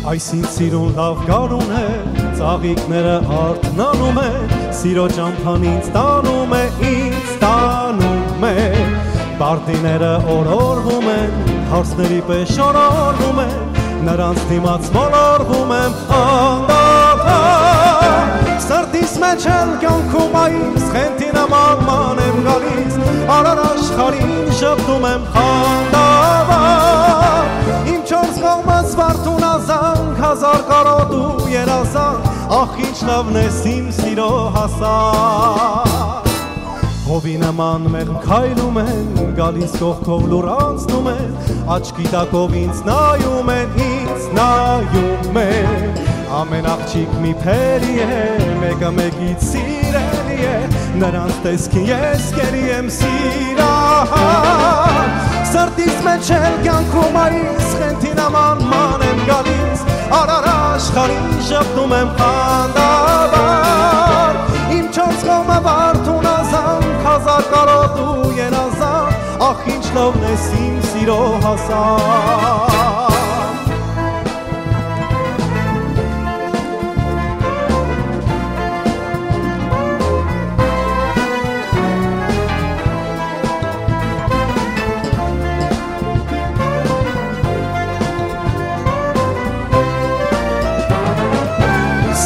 Այս ինձ սիրուն լավ գարուն է, ծաղիկները արթնանում է, սիրո ճամփան ինձ տանում է, Բարդիները օրորվում են, հարսների պես շորորվում են, նրանց դիմաց մոլորվում եմ անդադար, Սրտիս մեջ էլ կյանքում այս խենթի նման ման եմ գալիս, Արար աշխարհին շփթում եմ խանդավառ, Իմ չորս կողմս վարդուն ազանք, հազար կարոտ ու երազանք, Ախ ինչ լավն ես իմ սիրո հասար, Հովի նման մեղմ քայլում են, գալիս կողքով լուր անցնում են, Աչքի տակով ինձ նայում են, Ամեն աղջիկ մի փերի է, մեկը մեկից սիրելի է, Նրանց տեսքին ես կերի եմ սիրահար, Սրտիս մեջ էլ կյանքում այս խենթի նման ման եմ գալիս, Արար աշխարհին շփթում եմ խանդավառ, Իմ չորս կողմը վարդուն ազանք, հազար կարոտ ու երազանք, Ախ ինչ լավն ես իմ սիրո հասար,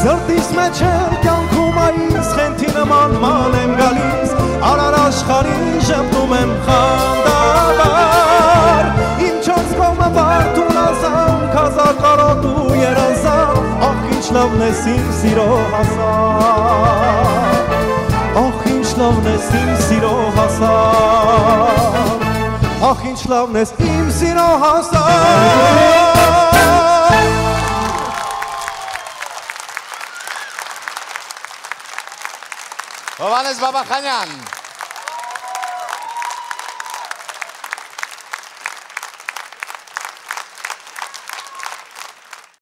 Սրտիս մեջ էլ կյանքում այս խենթի նման ման եմ գալիս, Արար աշխարհին շփթում եմ խանդավառ, Իմ չորս կողմը վարդուն ազանք, հազար կարոտ ու երազանք, Ախ ինչ լավն ես իմ սիրո հասար, Ախ ինչ լավն ես իմ սիրո հասար, Ախ ինչ լավն ես իմ սիրո հասար, Հովհաննես Բաբախանյան